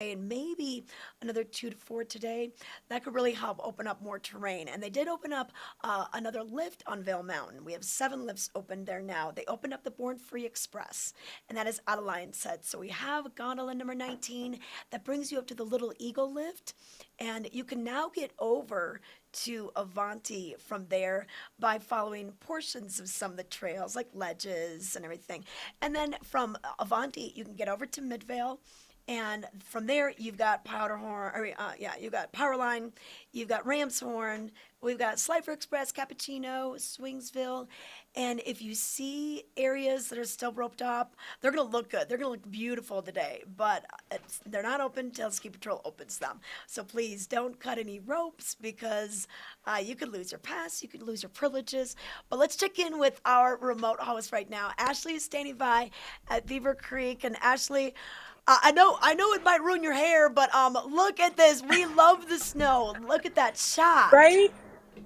and maybe another 2 to 4 today. That could really help open up more terrain. And they did open up another lift on Vail Mountain. We have 7 lifts open there now. They opened up the Born Free Express, and that is out of line set. So we have gondola number 19 that brings you up to the Little Eagle lift, and you can now get over to Avanti from there by following portions of some of the trails like ledges and everything. And then from Avanti, you can get over to Midvale, and from there, you've got Powderhorn, or yeah, you've got Powerline, you've got Ramshorn, we've got Slifer Express, Cappuccino, Swingsville, and if you see areas that are still roped up, they're gonna look good. They're gonna look beautiful today, but they're not open until Ski Patrol opens them. So please don't cut any ropes because you could lose your pass, you could lose your privileges. But let's check in with our remote host right now. Ashley is standing by at Beaver Creek, and Ashley. I know it might ruin your hair, but look at this. We love the snow. Look at that shot. Right?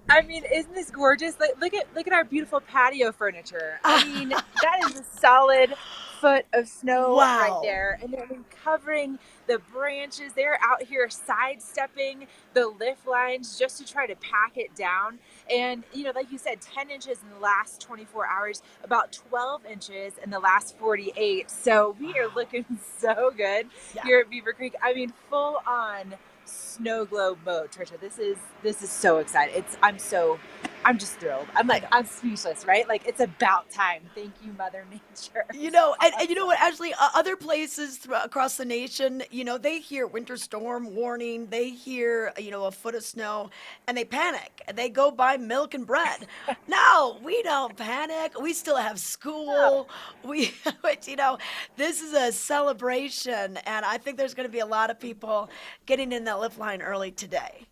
I mean, isn't this gorgeous? Like, look at our beautiful patio furniture. I mean, that is a solid foot of snow right Wow. there, and they've been covering the branches. They're out here sidestepping the lift lines just to try to pack it down. And like you said, 10 inches in the last 24 hours, about 12 inches in the last 48. So we are looking so good Yeah. here at Beaver Creek. I mean, full on snow globe mode, Trisha. This is so exciting. I'm just thrilled. I know. I'm speechless, right? Like, it's about time. Thank you, Mother Nature. It's And you know what, Ashley, other places across the nation, they hear winter storm warning, they hear, a foot of snow, and they panic. They go buy milk and bread. No, we don't panic. We still have awesome. school. But, this is a celebration, and I think there's going to be a lot of people getting in that lift line early today.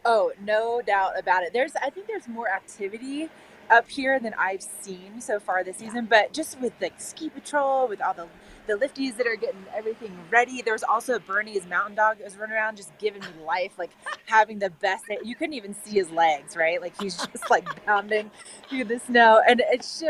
Oh, no doubt about it. I think there's more activity up here than I've seen so far this Yeah. season, but just with like ski patrol, with all the lifties that are getting everything ready. There was also Bernie's mountain dog that was running around just giving me life, like having the best day. You couldn't even see his legs, right? Like he's just like bounding through the snow. And it's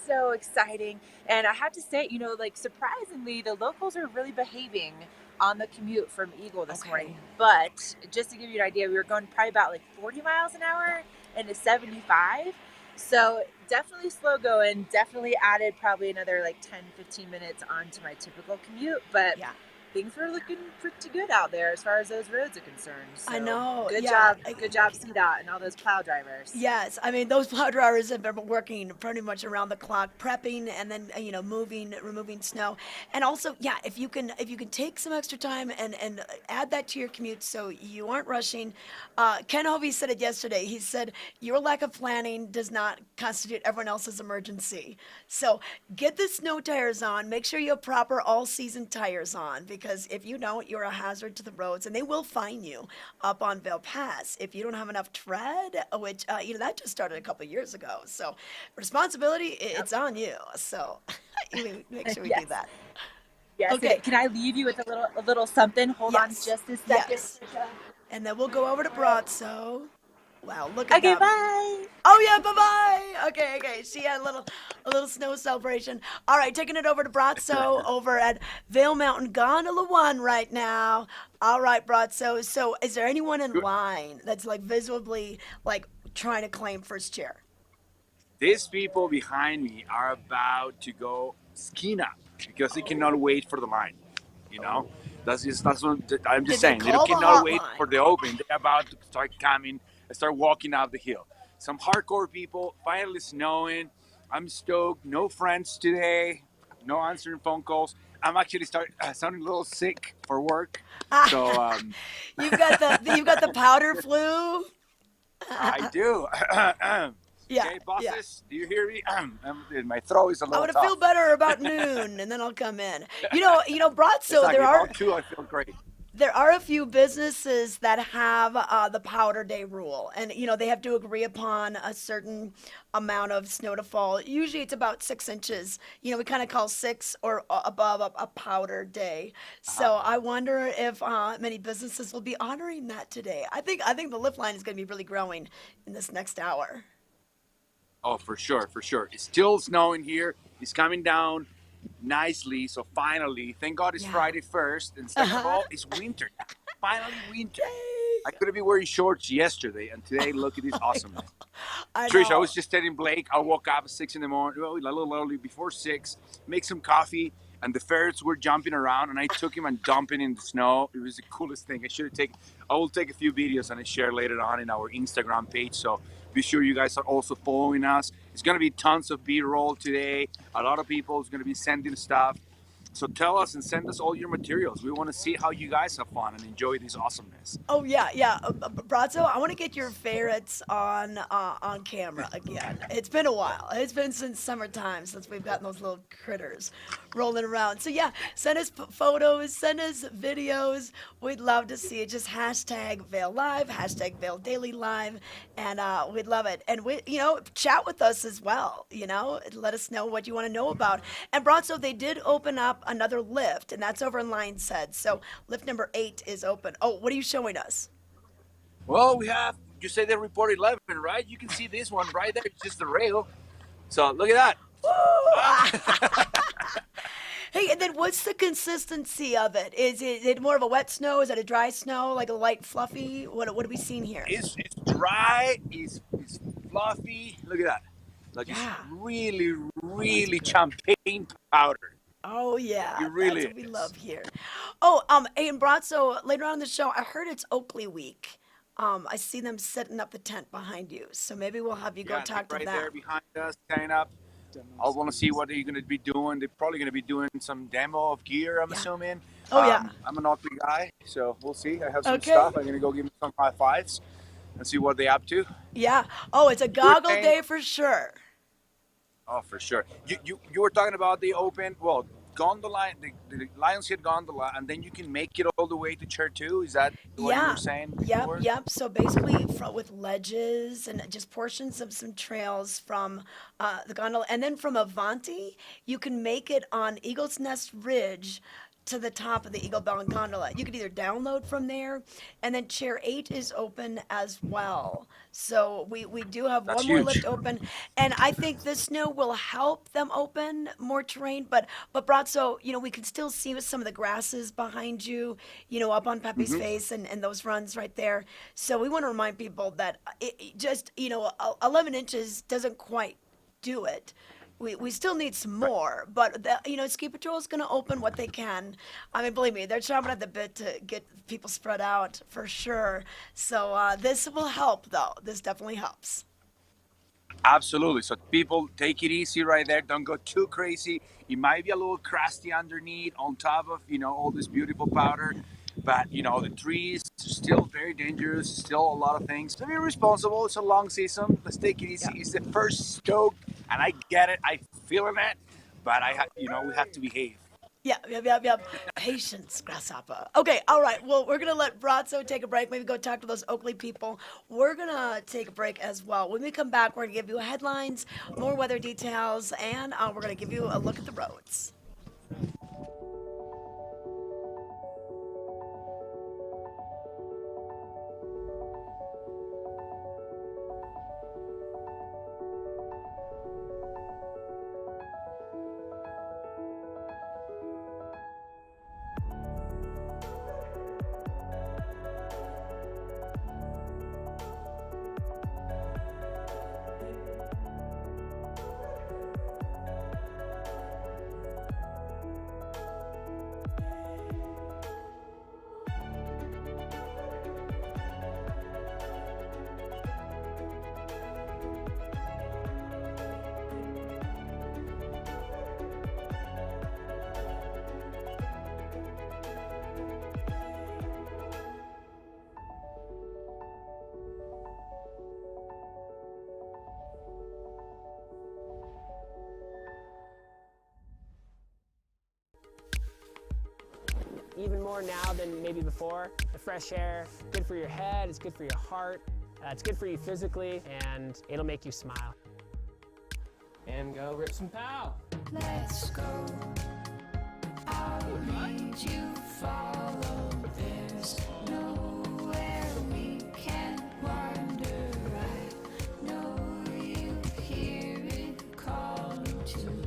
so exciting. And I have to say, like surprisingly, the locals are really behaving on the commute from Eagle this Okay. morning. But just to give you an idea, we were going probably about like 40 miles an hour into 75. So definitely slow going, definitely added probably another like 10, 15 minutes onto my typical commute. But Yeah. things were looking pretty good out there as far as those roads are concerned. I So know. Yeah. good job, CDOT and all those plow drivers. Yes, I mean those plow drivers have been working pretty much around the clock, prepping and then removing snow, and also yeah, if you can take some extra time and add that to your commute so you aren't rushing. Ken Hovey said it yesterday. He said your lack of planning does not constitute everyone else's emergency. So get the snow tires on. Make sure you have proper all-season tires on because if you don't, you're a hazard to the roads, and they will fine you up on Vail Pass if you don't have enough tread, which that just started a couple of years ago. So responsibility, Yep. it's on you. So you make sure we do Yes. that. Yes. Okay. Can I leave you with a little something? Hold on Yes. just a second. Yes. And then we'll go over to All right. Brazzo. Wow, look at Okay, them. bye. Oh yeah, bye bye. Okay, okay. She had a little snow celebration. All right, taking it over to Brazzo over at Vail Mountain Gondola One right now. All right, Brazzo. So, is there anyone in Good. line that's like visibly like trying to claim first chair? These people behind me are about to go skiing up because they cannot wait for the line. You know, that's what I'm just Did they saying. They call the cannot wait hotline? for the open. They're about to start coming and start walking up the hill. Some hardcore people finally snowing. I'm stoked. No friends today. No answering phone calls. I'm actually sounding a little sick for work. So You've got the powder flu. I do. Yeah, Okay, yeah. bosses, do you hear me? My throat is a I'm little gonna feel tough. better about noon, and then I'll come in. Brazzo, there Exactly. are About two, I feel great. there are a few businesses that have the powder day rule, and they have to agree upon a certain amount of snow to fall. Usually, it's about 6 inches. We kind of call six or above a powder day. Uh-huh. So I wonder if many businesses will be honoring that today. I think the lift line is going to be really growing in this next hour. Oh, for sure, for sure. It's still snowing here. It's coming down. nicely. So finally, thank God it's Yeah. Friday first, and second of Uh-huh. all, it's winter. Finally, winter. Yay. I could have been wearing shorts yesterday, and today, look at this awesomeness. I Trish, I know. was just telling Blake, I woke up at 6 in the morning, well, a little early before 6, make some coffee, and the ferrets were jumping around, and I took him and dumped him in the snow. It was the coolest thing. I will take a few videos and I share later on in our Instagram page. So be sure you guys are also following us. It's going to be tons of B-roll today. A lot of people is going to be sending stuff. So tell us and send us all your materials. We want to see how you guys have fun and enjoy this awesomeness. Oh yeah, yeah. Brazzo, I want to get your ferrets on camera again. It's been a while. It's been since summertime since we've gotten those little critters rolling around. So yeah, send us photos, send us videos. We'd love to see it. Just hashtag Vail Live, hashtag Vail Daily Live, and we'd love it. And chat with us as well. Let us know what you want to know about. And Brazzo, they did open up another lift, and that's over in Lion's Head. So lift number 8 is open. Oh, what are you showing us? Well, you say they report 11, right? You can see this one right there. It's just the rail. So look at that. Hey, and then what's the consistency of it? Is it more of a wet snow? Is it a dry snow, like a light fluffy? What are we seeing here? It's dry, it's fluffy. Look at that. Like Yeah. it's really, really champagne powder. Oh yeah, It really that's what we is. love here. Oh, hey, and Brazzo, later on in the show, I heard it's Oakley Week. I see them setting up the tent behind you, so maybe we'll have you go Yeah, talk to right them. there behind us, setting up. I want to see what they're going to be doing. They're probably going to be doing some demo of gear, I'm Yeah. assuming. Oh, yeah. I'm an Oakley guy, so we'll see. I have some Okay. stuff. I'm going to go give them some high fives and see what they're up to. Yeah. Oh, it's a goggle thing. day for sure. Oh, for sure. You were talking about the open, gondola, the Lion's Head gondola, and then you can make it all the way to Chair 2. Is that what you Yeah. were saying Yep, before? yep. So basically, with ledges and just portions of some trails from the gondola, and then from Avanti, you can make it on Eagle's Nest Ridge to the top of the Eagle Bound gondola. You could either download from there, and then Chair 8 is open as well. So we do have That's one more huge. lift open, and I think the snow will help them open more terrain. But Brazzo, we can still see with some of the grasses behind you, up on Pepe's face and those runs right there. So we want to remind people that it just 11 inches doesn't quite do it. We still need some more, but Ski Patrol is going to open what they can. I mean, believe me, they're chomping at the bit to get people spread out for sure. So this will help, though. This definitely helps. Absolutely. So people, take it easy right there. Don't go too crazy. It might be a little crusty underneath on top of, all this beautiful powder. But, the trees are still very dangerous. Still a lot of things. So be responsible. It's a long season. Let's take it easy. Yeah. It's the first stoke, and I get it. I'm feeling it. But we have to behave. Yep. Patience, grasshopper. Okay, all right. Well, we're going to let Brazzo take a break. Maybe go talk to those Oakley people. We're going to take a break as well. When we come back, we're going to give you headlines, more weather details, and we're going to give you a look at the roads. Even more now than maybe before. The fresh air, good for your head, it's good for your heart, it's good for you physically, and it'll make you smile. And go rip some pow. Let's go. I'll lead you, follow. There's nowhere we can't wander. I know you hear it calling too.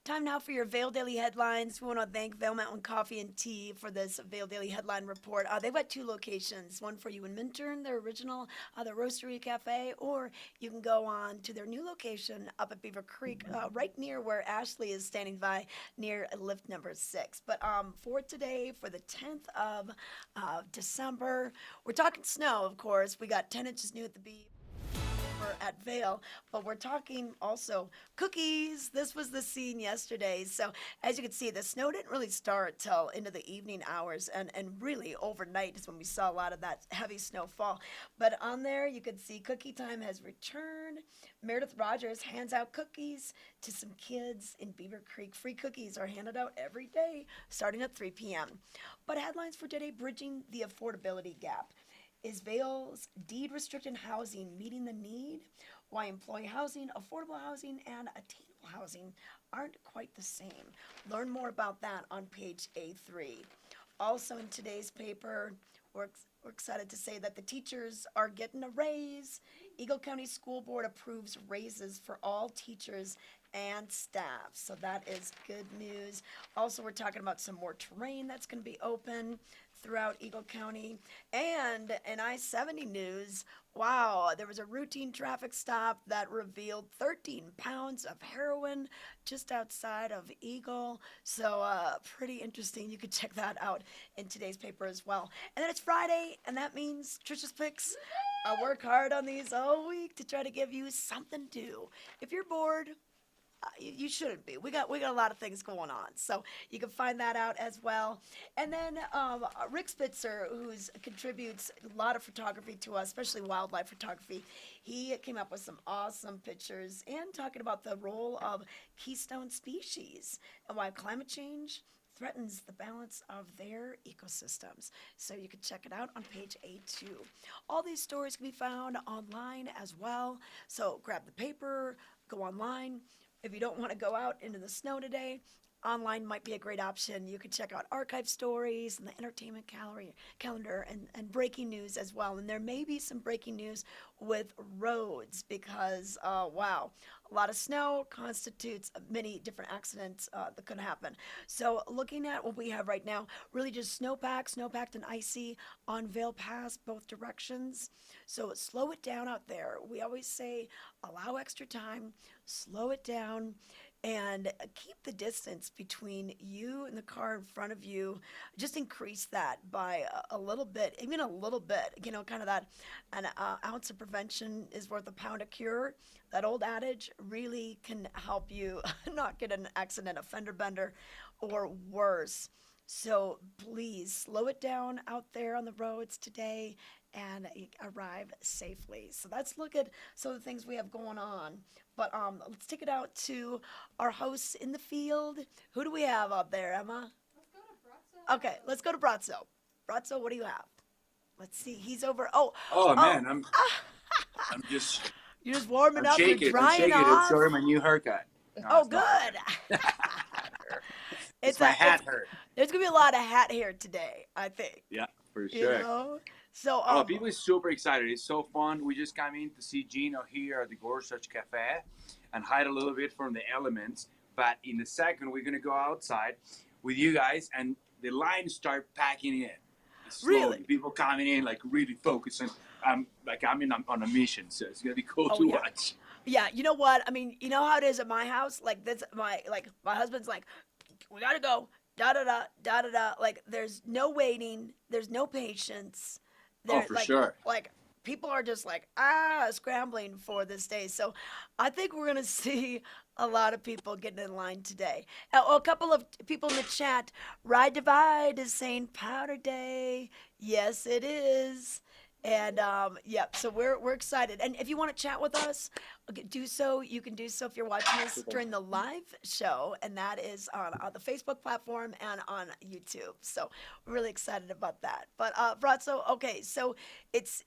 Time now for your Vail Daily headlines. We want to thank Vail Mountain Coffee and Tea for this Vail Daily headline report. They've got 2 locations, one for you in Minturn, their original, the Roastery Cafe, or you can go on to their new location up at Beaver Creek, right near where Ashley is standing by, near lift number 6. But for today, for the 10th of December, we're talking snow, of course. We got 10 inches new at the Beaver at Vail, but we're talking also cookies. This was the scene yesterday. So as you can see, the snow didn't really start till into the evening hours, and really overnight is when we saw a lot of that heavy snowfall. But on there, you could see cookie time has returned. Meredith Rogers hands out cookies to some kids in Beaver Creek. Free cookies are handed out every day, starting at 3 p.m. But headlines for today, bridging the affordability gap. Is Vail's deed-restricted housing meeting the need? Why employee housing, affordable housing, and attainable housing aren't quite the same. Learn more about that on page A3. Also in today's paper, we're excited to say that the teachers are getting a raise. Eagle County School Board approves raises for all teachers and staff. So that is good news. Also, we're talking about some more terrain that's going to be open throughout Eagle County. And in I-70 news, wow, there was a routine traffic stop that revealed 13 pounds of heroin just outside of Eagle. So pretty interesting. You could check that out in today's paper as well. And then it's Friday, and that means Trisha's Picks. I work hard on these all week to try to give you something to do. If you're bored, you shouldn't be. We got a lot of things going on, so you can find that out as well. And then Rick Spitzer, who contributes a lot of photography to us, especially wildlife photography, he came up with some awesome pictures and talking about the role of keystone species and why climate change threatens the balance of their ecosystems. So you can check it out on page A2. All these stories can be found online as well. So grab the paper, go online. If you don't want to go out into the snow today, online might be a great option. You can check out archive stories and the entertainment calendar and breaking news as well. And there may be some breaking news with roads because, wow, a lot of snow constitutes many different accidents that could happen. So looking at what we have right now, really just snowpacked and icy on Vail Pass, both directions. So slow it down out there. We always say allow extra time, slow it down, and keep the distance between you and the car in front of you. Just increase that by a little bit, even a little bit, you know, kind of that an ounce of prevention is worth a pound of cure. That old adage really can help you not get an accident, a fender bender, or worse. So please slow it down out there on the roads today and arrive safely. So let's look at some of the things we have going on. But let's take it out to our hosts in the field. Who do we have out there, Emma? Let's go to Brazzo. Okay, let's go to Brazzo. Brazzo, what do you have? Let's see. He's over. Oh Man, I'm just you're just warming up. shaking. You're drying I'm shaking. off. It's sort of my new haircut. No, Oh, it's not. good. It's my hat hurt. There's gonna be a lot of hat hair today, I think. Yeah, for You sure. know? So People are super excited. It's so fun. We just came in to see Gino here at the Gorsuch Cafe and hide a little bit from the elements. But in a second, we're going to go outside with you guys, and the lines start packing in. Slowly. Really? People coming in, like, really focusing. I'm on a mission, so it's going to be cool to yeah. watch. Yeah, you know what? I mean, you know how it is at my house? Like that's my husband's like, we gotta go, da da da da da da. Like there's no waiting, there's no patience. For sure. Like people are just like scrambling for this day. So I think we're gonna see a lot of people getting in line today. A couple of people in the chat, Ride Divide is saying Powder Day. Yes, it is. And so we're excited. And if you want to chat with us, do so. You can do so if you're watching us during the live show, and that is on the Facebook platform and on YouTube. So we're really excited about that. But Brazzo, okay, so it's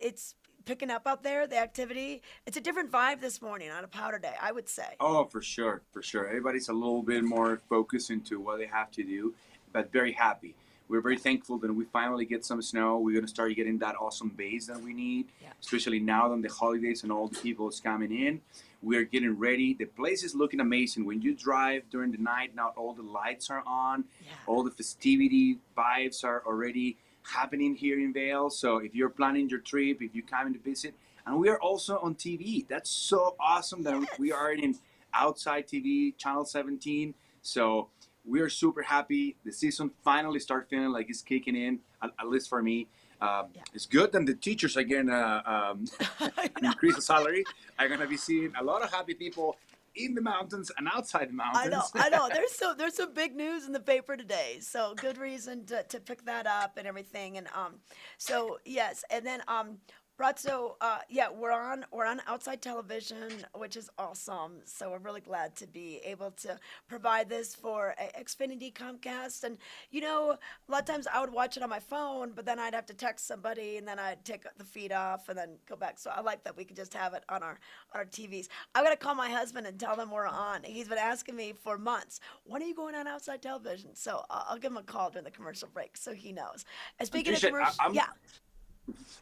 picking up out there, the activity. It's a different vibe this morning on a Powder Day, I would say. Oh, for sure. Everybody's a little bit more focused into what they have to do, but very happy. We're very thankful that we finally get some snow. We're going to start getting that awesome base that we need, especially now that the holidays and all the people is coming in. We are getting ready. The place is looking amazing. When you drive during the night, now all the lights are on. Yeah. All the festivity vibes are already happening here in Vail. So if you're planning your trip, if you're coming to visit, and we are also on TV. That's so awesome that we Yes. are in Outside TV, Channel 17. So we are super happy. The season finally start feeling like it's kicking in, at least for me. Yeah. It's good that the teachers are getting I an know. increase of salary. I'm gonna be seeing a lot of happy people in the mountains and outside the I know, mountains. I know. There's some big news in the paper today, so good reason to pick that up and everything. And so yes, and then Brazzo, yeah, we're on outside television, which is awesome. So we're really glad to be able to provide this for Xfinity Comcast. And a lot of times I would watch it on my phone, but then I'd have to text somebody, and then I'd take the feed off and then go back. So I like that we could just have it on our TVs. I've got to call my husband and tell them we're on. He's been asking me for months, when are you going on outside television? So I'll give him a call during the commercial break so he knows. And speaking of Trisha, commercial, I'm yeah.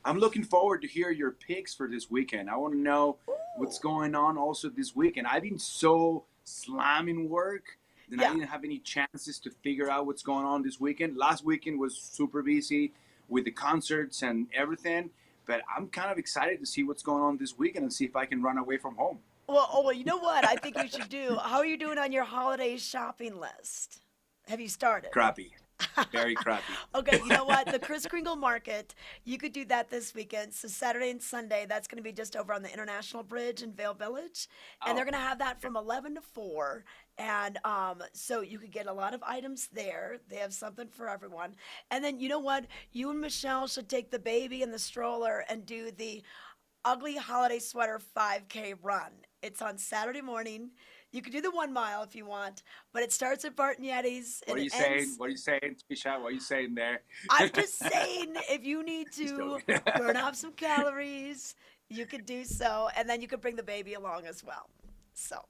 I'm looking forward to hear your picks for this weekend. I want to know what's going on also this weekend. I've been so slamming work that I Yeah. didn't have any chances to figure out what's going on this weekend. Last weekend was super busy with the concerts and everything, but I'm kind of excited to see what's going on this weekend and see if I can run away from home. Well, you know what I think you should do? How are you doing on your holiday shopping list? Have you started? Crappy. Very crappy. Okay, you know what? The Kris Kringle Market, you could do that this weekend. So Saturday and Sunday, that's going to be just over on the International Bridge in Vail Village, and they're Oh, going to have that from 11 to 4. And so you could get a lot of items there. They have something for everyone. And then you know what? You and Michelle should take the baby in the stroller and do the Ugly Holiday Sweater 5K run. It's on Saturday morning. You could do the 1 mile if you want, but it starts at Barton Yeti's what and are it you saying? ends. What are you saying, Tisha? What are you saying there? I'm just saying, if you need Just to joking. burn off some calories, you could do so, and then you could bring the baby along as well. So,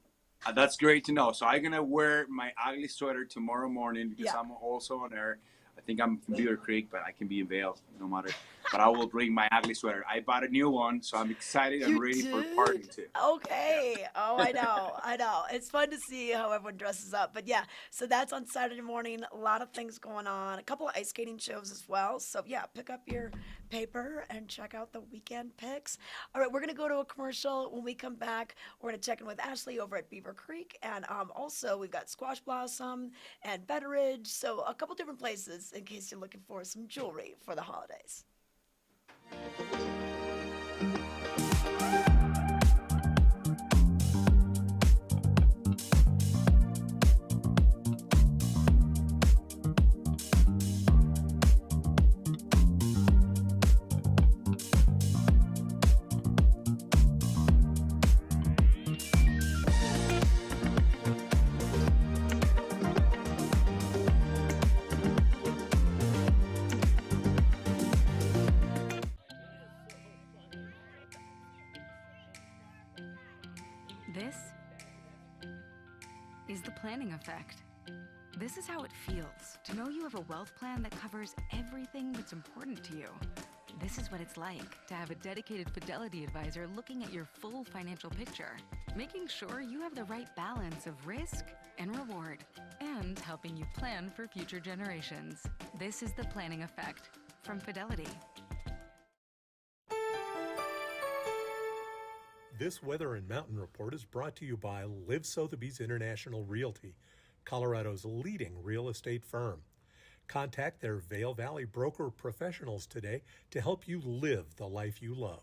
That's great to know. So I'm gonna wear my ugly sweater tomorrow morning because yeah. I'm also on air. I think I'm from Beaver Creek, but I can be in Vail no matter. But I will bring my ugly sweater. I bought a new one, so I'm excited and You ready for did? partying too. Okay. Oh, I know. I know. It's fun to see how everyone dresses up. But yeah, so that's on Saturday morning. A lot of things going on. A couple of ice skating shows as well. So yeah, pick up your paper and check out the weekend picks. All right, we're going to go to a commercial. When we come back, we're going to check in with Ashley over at Beaver Creek. And also, we've got Squash Blossom and Betteridge. So a couple different places in case you're looking for some jewelry for the holidays. This is the planning effect. This is how it feels to know you have a wealth plan that covers everything that's important to you. This is what it's like to have a dedicated Fidelity advisor looking at your full financial picture, making sure you have the right balance of risk and reward, and helping you plan for future generations. This is the planning effect from Fidelity. This Weather and Mountain Report is brought to you by Live Sotheby's International Realty, Colorado's leading real estate firm. Contact their Vail Valley broker professionals today to help you live the life you love.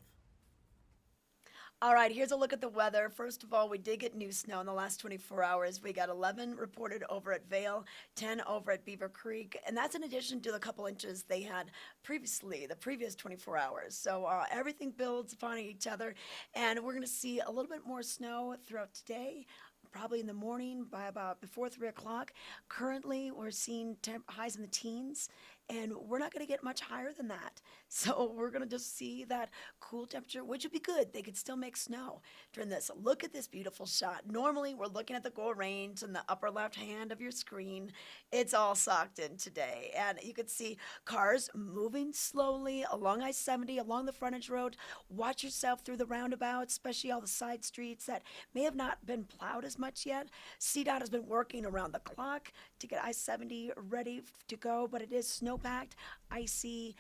All right, here's a look at the weather. First of all, we did get new snow in the last 24 hours. We got 11 reported over at Vail, 10 over at Beaver Creek, and that's in addition to the couple inches they had previously, the previous 24 hours. So everything builds upon each other, and we're going to see a little bit more snow throughout today. Probably in the morning by about before 3 o'clock. Currently, we're seeing highs in the teens, and we're not going to get much higher than that. So we're going to just see that cool temperature, which would be good. They could still make snow during this. Look at this beautiful shot. Normally, we're looking at the goal range in the upper left hand of your screen. It's all socked in today, and you could see cars moving slowly along I-70, along the frontage road. Watch yourself through the roundabout, especially all the side streets that may have not been plowed as much yet. CDOT has been working around the clock to get I-70 ready to go, but it is snow-packed, icy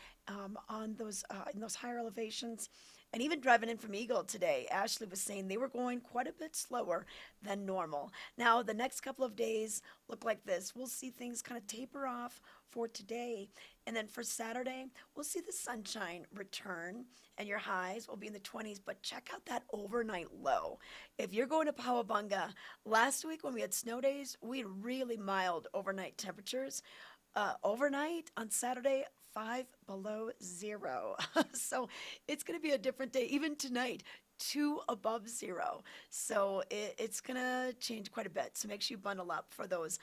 on those in those higher elevations. And even driving in from Eagle today, Ashley was saying they were going quite a bit slower than normal. Now, the next couple of days look like this. We'll see things kind of taper off for today. And then for Saturday, we'll see the sunshine return and your highs will be in the 20s. But check out that overnight low. If you're going to Powabunga, last week when we had snow days, we had really mild overnight temperatures. Overnight on Saturday, 5 below zero. So it's going to be a different day. Even tonight, 2 above zero. So it's going to change quite a bit. So make sure you bundle up for those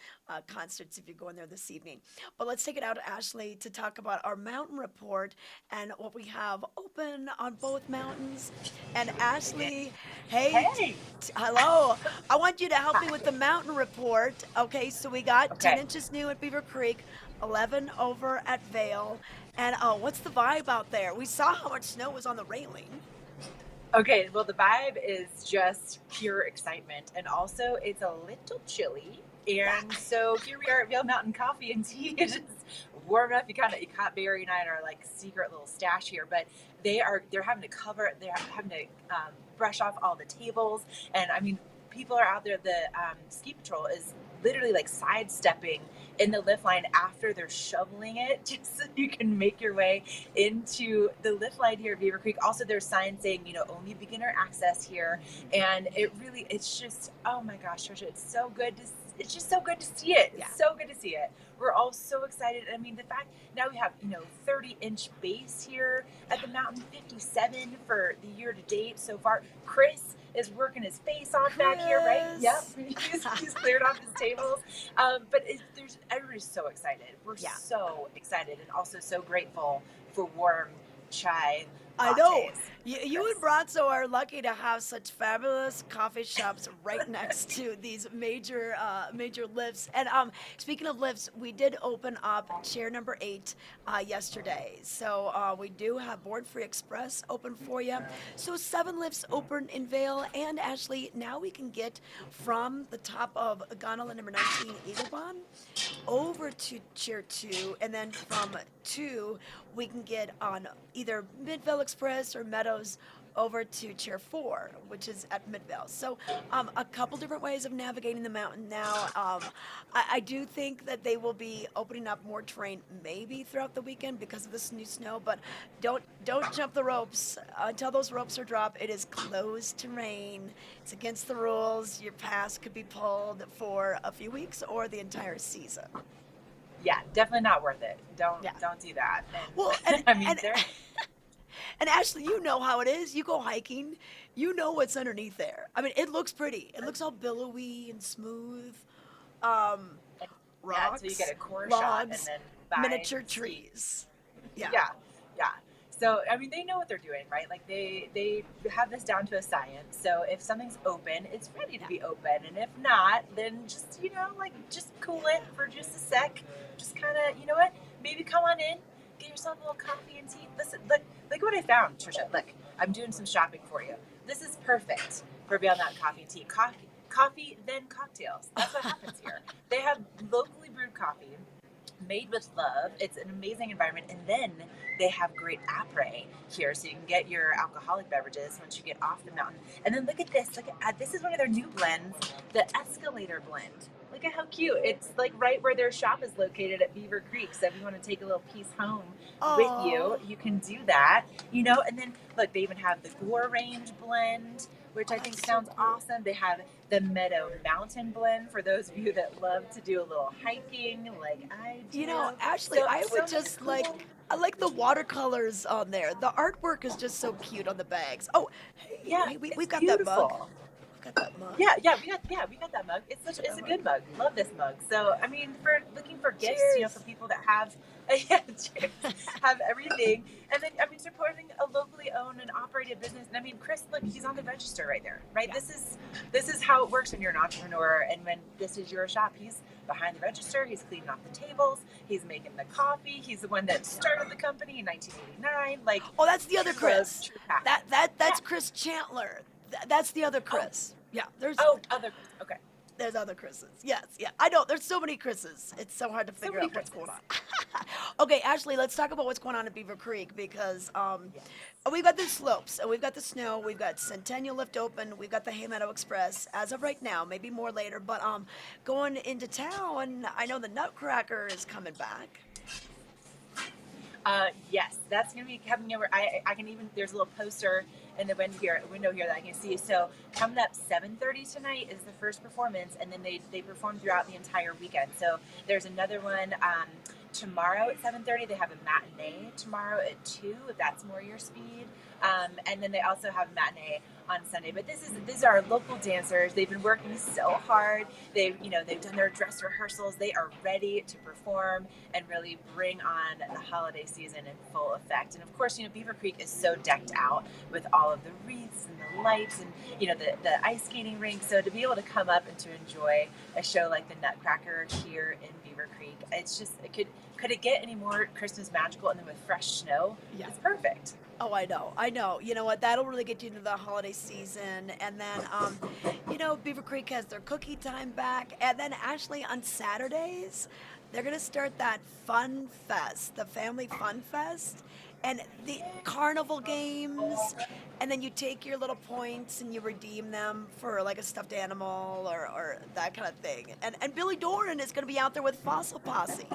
concerts if you're going there this evening. But let's take it out to Ashley to talk about our mountain report and what we have open on both mountains. And Ashley, hey. Hello. I want you to help me with the mountain report. Okay, so we got 10 inches new at Beaver Creek, 11 over at Vail. And what's the vibe out there? We saw how much snow was on the railing. Okay, well, the vibe is just pure excitement, and also it's a little chilly. And so here we are at Vail Mountain Coffee and Tea. It's warm enough. You caught Barry and I in our like secret little stash here, but they're having to brush off all the tables, and I mean, people are out there. The ski patrol is literally like sidestepping in the lift line after they're shoveling it, just so you can make your way into the lift line here at Beaver Creek. Also, there's signs saying, only beginner access here. And it's just, oh my gosh, Trisha, it's just so good to see it. It's so good to see it. We're all so excited. I mean, the fact now we have, 30-inch base here at the mountain, 57 for the year to date so far. Chris is working his face off back here, right? Yep. He's cleared off his tables. But everybody's so excited. We're so excited and also so grateful for warm chai lattes. I know. You and Bronzo are lucky to have such fabulous coffee shops right next to these major lifts. And speaking of lifts, we did open up chair number 8 yesterday. So we do have Board Free Express open for you. So 7 lifts open in Vail. And Ashley, now we can get from the top of gondola number 19, Eaglebahn, over to chair 2. And then from 2, we can get on either Midvale Express or Meadows over to chair 4, which is at Midvale. So a couple different ways of navigating the mountain now. I do think that they will be opening up more terrain maybe throughout the weekend because of this new snow, but don't jump the ropes until those ropes are dropped. It is closed terrain. It's against the rules. Your pass could be pulled for a few weeks or the entire season. Yeah, definitely not worth it. Don't do that. And, I mean, and Ashley, you know how it is. You go hiking, you know what's underneath there. I mean, it looks pretty. It looks all billowy and smooth. Rocks, so you get a core logs, shot and then miniature trees. Yeah. So, I mean, they know what they're doing, right? Like they have this down to a science. So if something's open, it's ready to be open. And if not, then just, just cool it for just a sec. Just kind of, you know what? Maybe come on in, get yourself a little coffee and tea. Listen, look what I found, Trisha. Look, I'm doing some shopping for you. This is perfect for Vail Mountain Coffee and Tea. Coffee, then cocktails. That's what happens here. They have locally brewed coffee made with love. It's an amazing environment. And then they have great après here, so you can get your alcoholic beverages once you get off the mountain. And then look at this. This is one of their new blends, the Escalator blend. Look at how cute. It's like right where their shop is located at Beaver Creek. So if you want to take a little piece home with you, you can do that. And then look, they even have the Gore Range blend, which I think sounds awesome. They have the Meadow Mountain blend for those of you that love to do a little hiking, like I do. Ashley, I like the watercolors on there. The artwork is just so cute on the bags. Oh, hey, we've got beautiful. that mug. got that mug. Yeah, we got that mug. It's a good mug. Love this mug. So I mean, for looking for gifts, Cheers. for people that have cheers, have everything, and then I mean, supporting a locally owned and operated business. And I mean, Chris, look, he's on the register right there, right? Yeah. This is how it works when you're an entrepreneur, and when this is your shop, he's behind the register. He's cleaning off the tables. He's making the coffee. He's the one that started the company in 1989. Like, Oh, that's the other Chris. true passion. That's Chris Chandler. That's the other Chris. Yeah, there's Other okay. there's other Chris's. Yes, yeah. I know. There's so many Chris's. It's so hard to figure many out what's Chris's. going on. Okay, Ashley, let's talk about what's going on at Beaver Creek because we've got the slopes, and we've got the snow, we've got Centennial Lift open, we've got the Haymeadow Express as of right now, maybe more later. But going into town, I know the Nutcracker is coming back. Yes, that's going to be coming over. I can even, there's a little poster in the window here that I can see. So coming up 7:30 tonight is the first performance, and then they perform throughout the entire weekend. So there's another one tomorrow at 7:30. They have a matinee tomorrow at 2, if that's more your speed. And then they also have matinee on Sunday. But these are local dancers. They've been working so hard. They've done their dress rehearsals. They are ready to perform and really bring on the holiday season in full effect. And of course, Beaver Creek is so decked out with all of the wreaths and the lights and the ice skating rink. So to be able to come up and to enjoy a show like the Nutcracker here in Beaver Creek, it's just could it get any more Christmas magical? And then with fresh snow, it's perfect. Oh, I know. You know what? That'll really get you into the holiday season. And then, Beaver Creek has their cookie time back. And then, Ashley, on Saturdays, they're going to start that Fun Fest, the Family Fun Fest. And the carnival games. And then you take your little points and you redeem them for like a stuffed animal or that kind of thing. And Billy Doran is going to be out there with Fossil Posse.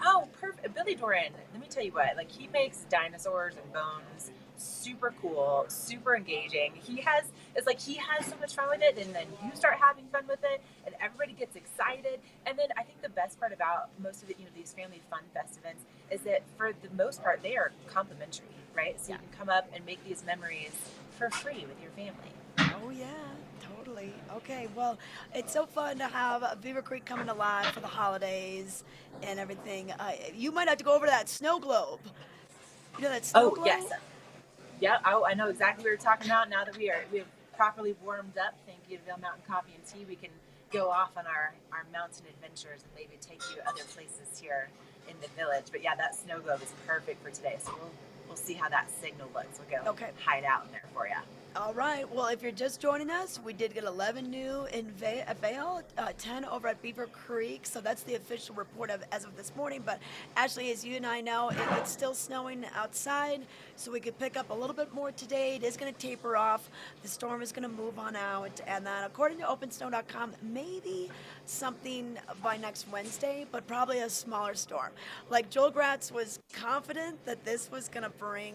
Oh, perfect. Billy Doran, let me tell you what, he makes dinosaurs and bones super cool, super engaging. He has so much fun with it, and then you start having fun with it, and everybody gets excited. And then I think the best part about most of it, these family fun fest events, is that for the most part, they are complimentary, right? So you can come up and make these memories for free with your family. Oh, yeah. Totally. Okay, well, it's so fun to have Beaver Creek coming alive for the holidays and everything. You might have to go over to that snow globe. You know that snow globe? Yes. Yeah, I know exactly what you're talking about. Now that we have properly warmed up, thank you to Vail Mountain Coffee and Tea, we can go off on our mountain adventures and maybe take you other places here in the village. But yeah, that snow globe is perfect for today. So we'll see how that signal looks. We'll go hide out in there for you. All right. Well, if you're just joining us, we did get 11 new in Vail, 10 over at Beaver Creek. So that's the official report as of this morning. But Ashley, as you and I know, it's still snowing outside, so we could pick up a little bit more today. It is going to taper off. The storm is going to move on out. And then according to OpenSnow.com, maybe something by next Wednesday, but probably a smaller storm. Like Joel Gratz was confident that this was going to bring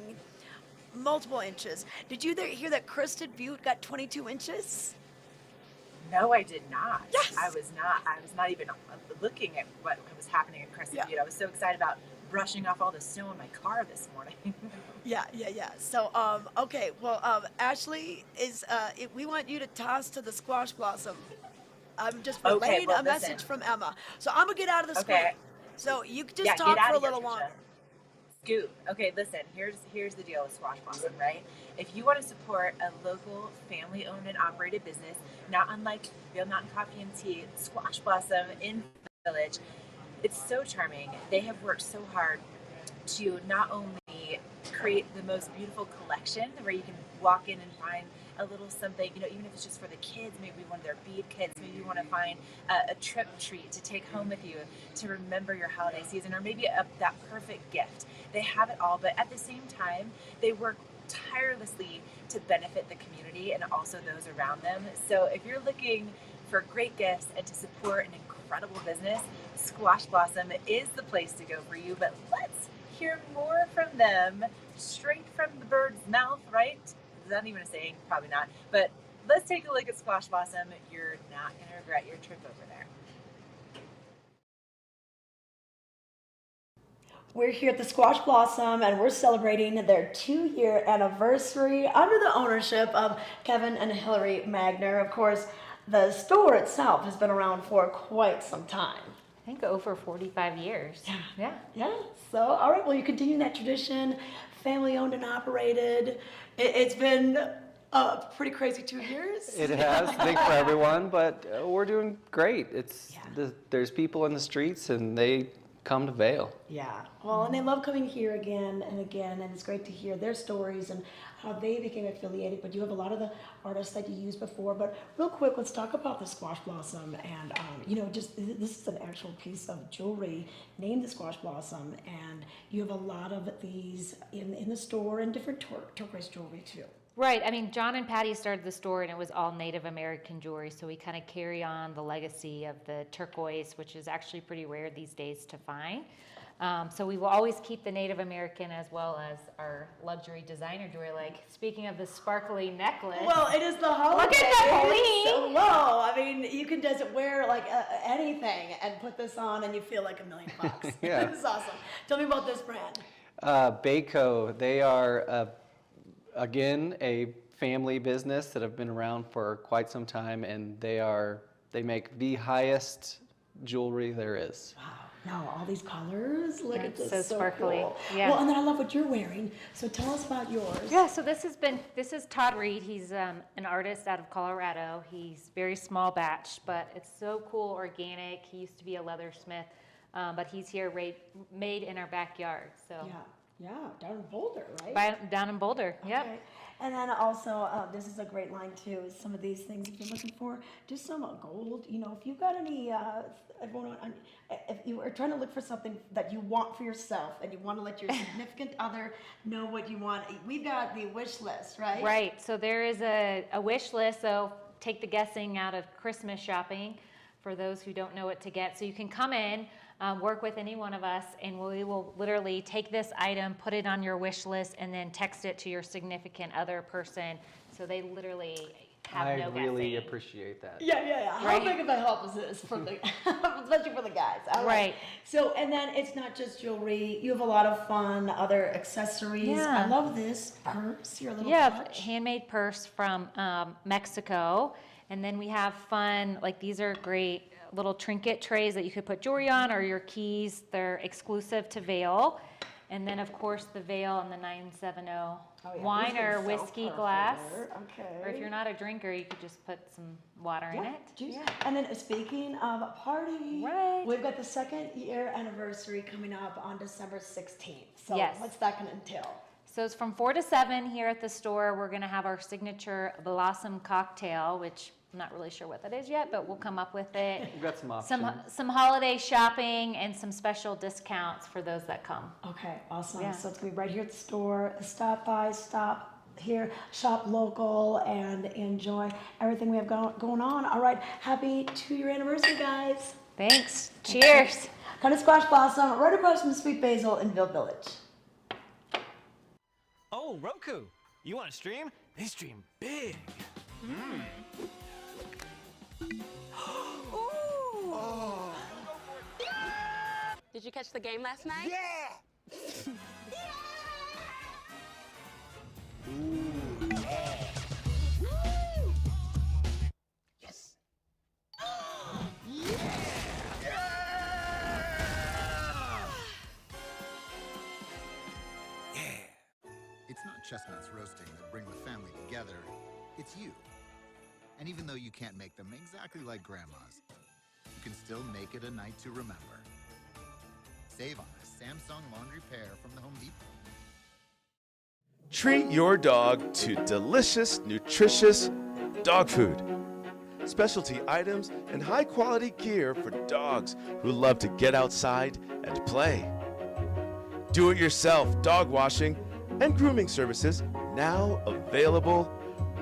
multiple inches. Did you hear that Crested Butte got 22 inches? No, I did not. Yes. I was not even looking at what was happening at Crested Butte. I was so excited about brushing off all the snow in my car this morning. Yeah. So, okay. Well, Ashley, we want you to toss to the squash blossom. I'm just relaying a message from Emma. So I'm gonna get out of the screen. So you can just talk for a little longer. Scoot. Okay, listen, here's the deal with Squash Blossom, right? If you want to support a local family-owned and operated business, not unlike Vail Mountain Coffee and Tea, Squash Blossom in the village, it's so charming. They have worked so hard to not only create the most beautiful collection where you can walk in and find a little something, even if it's just for the kids, maybe one of their bead kits, maybe you want to find a trip treat to take home with you to remember your holiday season, or maybe that perfect gift. They have it all, but at the same time, they work tirelessly to benefit the community and also those around them. So if you're looking for great gifts and to support an incredible business, Squash Blossom is the place to go for you. But let's hear more from them, straight from the bird's mouth, right? Is that even a saying? Probably not. But let's take a look at Squash Blossom. You're not going to regret your trip over there. We're here at the Squash Blossom and we're celebrating their 2-year anniversary under the ownership of Kevin and Hillary Magner. Of course, the store itself has been around for quite some time. I think over 45 years. Yeah. Yeah. So, all right, well, you're continuing that tradition, family owned and operated. It's been a pretty crazy 2 years. It has, I think, for everyone, but we're doing great. There's people in the streets and they come to Vail. Yeah. Well, and they love coming here again and again, and it's great to hear their stories and how they became affiliated. But you have a lot of the artists that you used before. But real quick, let's talk about the Squash Blossom. And, just this is an actual piece of jewelry named the Squash Blossom. And you have a lot of these in the store and different turquoise jewelry too. Right. I mean, John and Patty started the store and it was all Native American jewelry. So we kind of carry on the legacy of the turquoise, which is actually pretty rare these days to find. So we will always keep the Native American as well as our luxury designer jewelry. Like, speaking of the sparkly necklace. Well, it is the holiday. Look at that, Pauline. Whoa. I mean, you can just wear like anything and put this on and you feel like $1 million. Yeah. This is awesome. Tell me about this brand. Bayco, they are, again, a family business that have been around for quite some time, and they make the highest jewelry there is. Wow. Now, all these colors, look at this, so sparkly. Cool. Yeah. Well, and then I love what you're wearing. So tell us about yours. Yeah, so this is Todd Reed. He's an artist out of Colorado. He's very small batch, but it's so cool, organic. He used to be a leathersmith, but he's here made in our backyard. So. Yeah, down in Boulder, right? Down in Boulder, yep. Okay. And then also, this is a great line too, is some of these things, if you're looking for just some gold, if you've got any, if you are trying to look for something that you want for yourself and you want to let your significant other know what you want, we've got the wish list, right? Right, so there is a wish list, so take the guessing out of Christmas shopping for those who don't know what to get. So you can come in, work with any one of us, and we will literally take this item, put it on your wish list, and then text it to your significant other person. So they literally have no guessing. I really appreciate that. Yeah. How Right. big of a help is this for the, especially for the guys? All Right. So, and then it's not just jewelry. You have a lot of fun, other accessories. Yeah. I love this purse, your little Yeah, pouch. handmade purse from Mexico. And then we have fun, like these are great little trinket trays that you could put jewelry on or your keys. They're exclusive to Vail. And then, of course, the Vail and the 970 wine or whiskey glass. Okay. Or if you're not a drinker, you could just put some water in it. Juice. And then speaking of a party, Right. we've got the 2nd-year anniversary coming up on December 16th. So Yes. what's that going to entail? So it's from 4 to 7 here at the store. We're going to have our signature Blossom cocktail, which I'm not really sure what that is yet, but we'll come up with it. We've got some options. Some holiday shopping and some special discounts for those that come. Okay, awesome. Yeah. So it's going to be right here at the store. Stop by, stop here, shop local, and enjoy everything we have going on. All right, happy 2-year anniversary, guys. Thanks. Cheers. Kind of Squash Blossom, right across from Sweet Basil in Vail Village. Oh, Roku, you want to stream? They stream big. Did you catch the game last night? Yeah! Yes! It's not chestnuts roasting that bring the family together, it's you. And even though you can't make them exactly like Grandma's, you can still make it a night to remember. Save on a Samsung laundry pair from the Home Depot. Treat your dog to delicious, nutritious dog food. Specialty items and high-quality gear for dogs who love to get outside and play. Do-it-yourself dog washing and grooming services now available.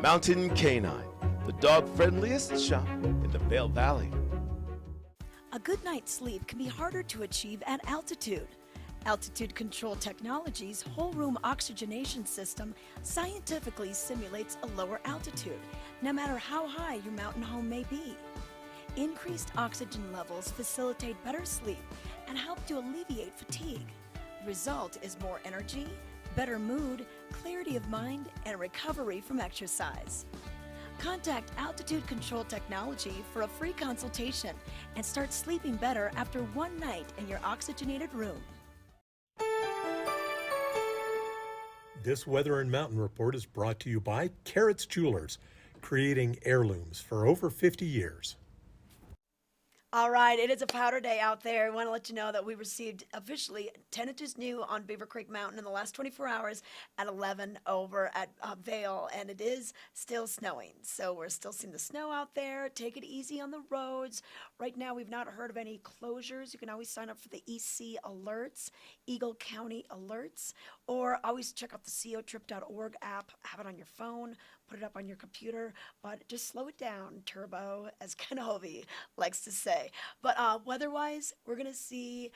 Mountain Canine, the dog-friendliest shop in the Vail Valley. A good night's sleep can be harder to achieve at altitude. Altitude Control Technology's whole room oxygenation system scientifically simulates a lower altitude, no matter how high your mountain home may be. Increased oxygen levels facilitate better sleep and help to alleviate fatigue. The result is more energy, better mood, clarity of mind, and recovery from exercise. Contact Altitude Control Technology for a free consultation and start sleeping better after one night in your oxygenated room. This Weather and Mountain Report is brought to you by Carrots Jewelers, creating heirlooms for over 50 years. All right, it is a powder day out there. I want to let you know that we received officially 10 inches new on Beaver Creek Mountain in the last 24 hours at 11 over at Vail, and it is still snowing. So we're still seeing the snow out there. Take it easy on the roads. Right now, we've not heard of any closures. You can always sign up for the EC alerts, Eagle County alerts, or always check out the cotrip.org app. Have it on your phone. Put it up on your computer, but just slow it down, turbo, as Ken Hovey likes to say. But weather-wise, we're going to see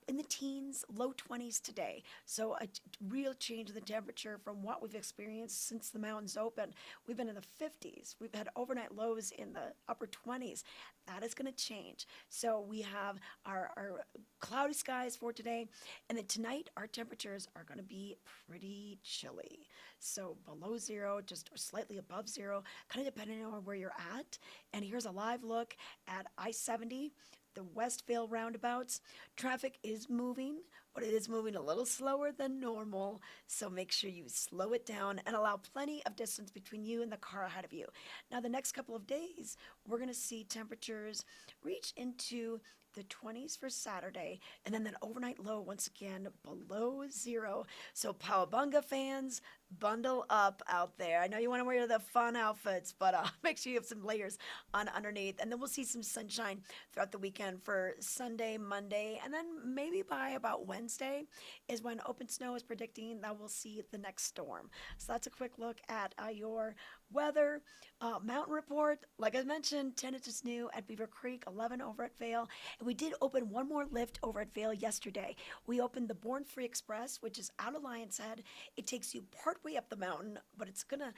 in the teens, low 20s today. So a real change in the temperature from what we've experienced since the mountains opened. We've been in the 50s. We've had overnight lows in the upper 20s. That is going to change. So we have our cloudy skies for today. And then tonight, our temperatures are going to be pretty chilly. So below zero, just slightly above zero, kind of depending on where you're at. And here's a live look at I-70, the West Vail roundabouts. Traffic is moving, but it is moving a little slower than normal. So make sure you slow it down and allow plenty of distance between you and the car ahead of you. Now, the next couple of days, we're going to see temperatures reach into the 20s for Saturday, and then that overnight low once again below zero. So Powabunga fans, bundle up out there. I know you want to wear the fun outfits, but make sure you have some layers on underneath. And then we'll see some sunshine throughout the weekend for Sunday, Monday, and then maybe by about Wednesday is when Open Snow is predicting that we'll see the next storm. So that's a quick look at your weather. Mountain report, like I mentioned, 10 inches new at Beaver Creek, 11 over at Vail. And we did open one more lift over at Vail yesterday. We opened the Born Free Express, which is out of Lion's Head. It takes you partway up the mountain, but it's going to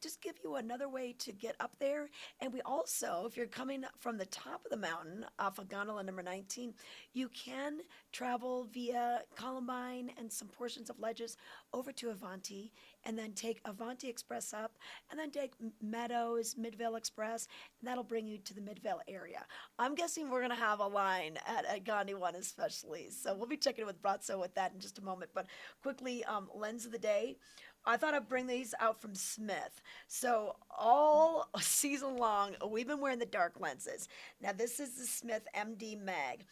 just give you another way to get up there. And we also, if you're coming from the top of the mountain off of gondola number 19, you can travel via Columbine and some portions of ledges over to Avanti, and then take Avanti Express up, and then take Meadows, Midvale Express, and that'll bring you to the Midvale area. I'm guessing we're going to have a line at Gandhi 1 especially, so we'll be checking with Brazzo with that in just a moment. But quickly, lens of the day. I thought I'd bring these out from Smith. So all season long, we've been wearing the dark lenses. Now this is the Smith MD Mag.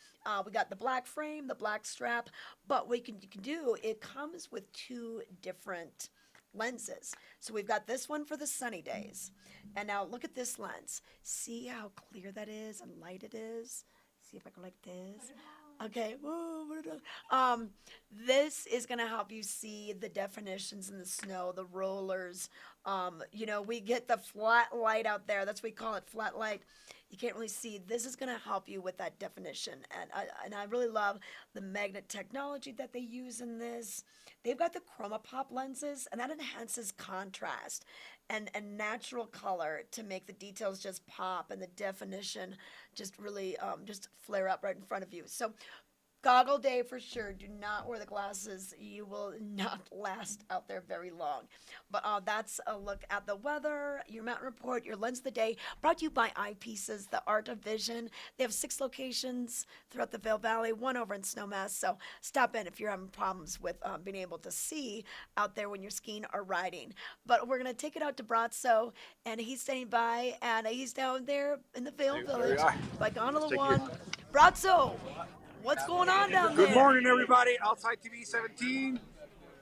We got the black frame, the black strap, but what you can do, it comes with two different lenses. So we've got this one for the sunny days. And now look at this lens. See how clear that is and light it is? See if I go like this. Okay. This is going to help you see the definitions in the snow, the rollers. We get the flat light out there. That's what we call it, flat light. You can't really see. This is going to help you with that definition. And I really love the magnet technology that they use in this. They've got the Chroma Pop lenses, and that enhances contrast and natural color to make the details just pop and the definition just really just flare up right in front of you. So goggle day for sure. Do not wear the glasses. You will not last out there very long. But that's a look at the weather, your mountain report, your lens of the day, brought to you by Eyepieces, the art of vision. They have 6 locations throughout the Vail Valley, 1 over in Snowmass. So stop in if you're having problems with being able to see out there when you're skiing or riding. But we're going to take it out to Brazzo, and he's staying by, and he's down there in the Vail Village by Gondola 1. Brazzo! What's going on down there? Good morning, everybody. Outside TV 17,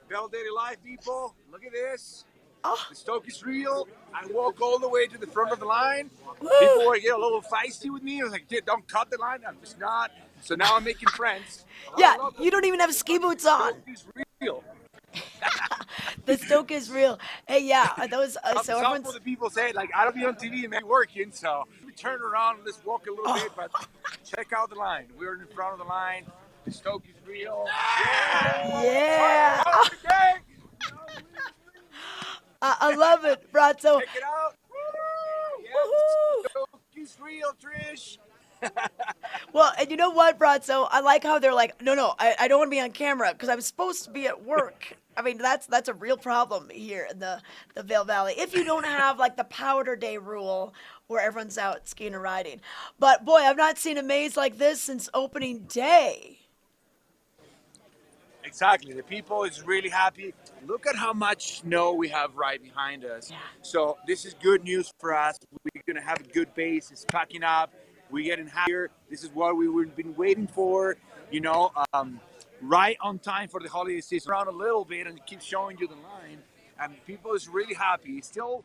Vail Daily Live people. Look at this. Oh. The stoke is real. I walk all the way to the front of the line. Woo. People were getting a little feisty with me. I was like, don't cut the line. I'm just not. So now I'm making friends. Yeah, you don't even have ski boots on. The stoke is real. The stoke is real. Hey, yeah, those. Some of the people say, like, I don't be on TV and maybe working, so we turn around and let's walk a little bit, but check out the line. We're in front of the line. The stoke is real. Yeah. I love it, Brazzo. Check it out. Yeah, the stoke is real, Trish. Well, and you know what, Bronzo? I like how they're like, no, I don't want to be on camera because I'm supposed to be at work. I mean, that's a real problem here in the Vail Valley. If you don't have like the powder day rule where everyone's out skiing or riding. But boy, I've not seen a maze like this since opening day. Exactly. The people is really happy. Look at how much snow we have right behind us. So this is good news for us. We're going to have a good base. It's packing up. We're getting higher. This is what we've been waiting for, right on time for the holiday season. Around a little bit and keep showing you the line. And people is really happy. Still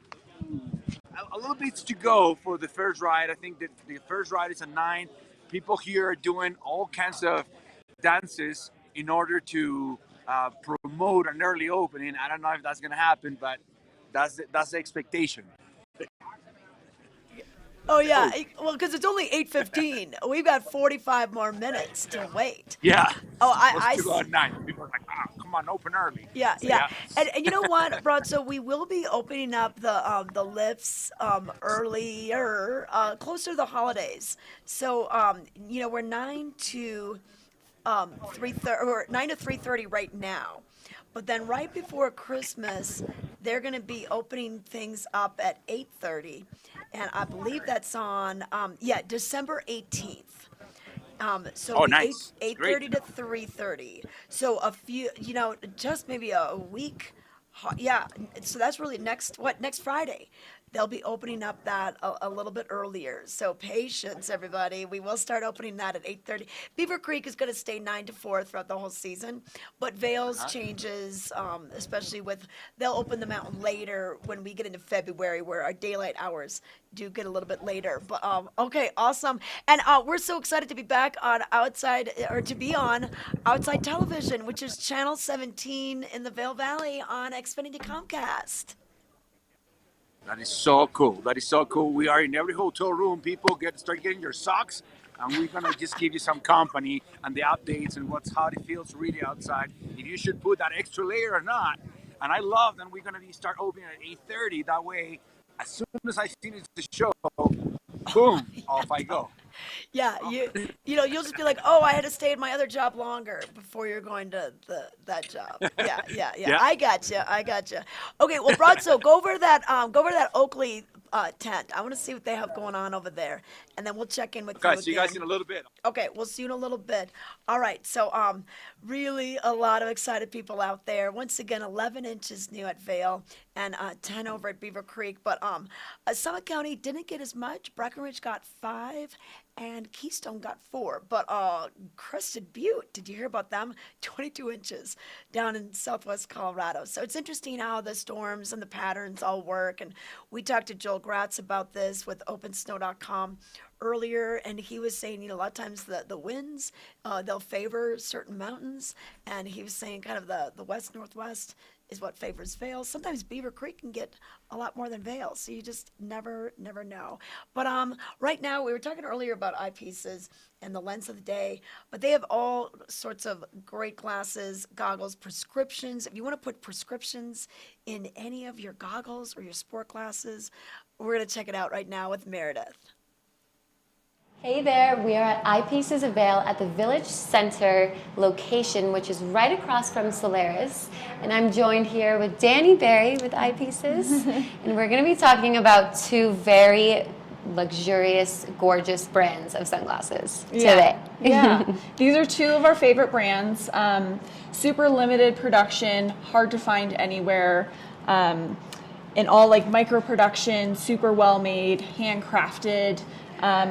a little bit to go for the first ride. I think that the first ride is at 9. People here are doing all kinds of dances in order to promote an early opening. I don't know if that's going to happen, but that's the expectation. Oh yeah, well, because it's only 8:15. We've got 45 more minutes to wait. Yeah. Oh, Let's go at 9. People are like, come on, open early. Yeah, So, yeah. And you know what, Rod? So we will be opening up the lifts earlier, closer to the holidays. So we're 9 to 3:30 or 9 to 3:30 right now. But then right before Christmas, they're going to be opening things up at 8:30, and I believe that's on December 18th. So nice. 8:30 to 3:30. So a few, just maybe a week. Yeah. So that's really next Friday. They'll be opening up that a little bit earlier. So patience, everybody. We will start opening that at 8:30. Beaver Creek is going to stay 9 to 4 throughout the whole season. But Vail's changes, especially they'll open the mountain later when we get into February, where our daylight hours do get a little bit later. But okay, awesome. And we're so excited to be back on outside television, which is channel 17 in the Vail Valley on Xfinity Comcast. That is so cool. That is so cool. We are in every hotel room. People start getting your socks, and we're gonna just give you some company and the updates and how it feels really outside. If you should put that extra layer or not. And I love that we're gonna start opening at 8:30. That way, as soon as I finish the show, boom, off I go. Yeah, you'll just be like, oh, I had to stay at my other job longer before you're going to that job. Yeah. I gotcha. Okay, well, Bronzo, go over to that Oakley tent. I want to see what they have going on over there, and then we'll check in with you. Okay, see you guys in a little bit. Okay, we'll see you in a little bit. All right, so really a lot of excited people out there. Once again, 11 inches new at Vail and 10 over at Beaver Creek. But Summit County didn't get as much. Breckenridge got 5 and Keystone got 4. But Crested Butte, did you hear about them? 22 inches down in southwest Colorado. So it's interesting how the storms and the patterns all work. And we talked to Joel Gratz about this with OpenSnow.com earlier, and he was saying, a lot of times the winds, they'll favor certain mountains, and he was saying kind of the west-northwest is what favors Vail. Sometimes Beaver Creek can get a lot more than Vail, so you just never know. But right now, we were talking earlier about eyepieces and the lens of the day, but they have all sorts of great glasses, goggles, prescriptions. If you want to put prescriptions in any of your goggles or your sport glasses, we're going to check it out right now with Meredith. Hey there, we are at Eyepieces of Vail at the Village Center location, which is right across from Solaris. And I'm joined here with Danny Berry with Eyepieces. And we're going to be talking about 2 very luxurious, gorgeous brands of sunglasses today. Yeah, these are 2 of our favorite brands. Super limited production, hard to find anywhere. And all like micro production, super well made, handcrafted.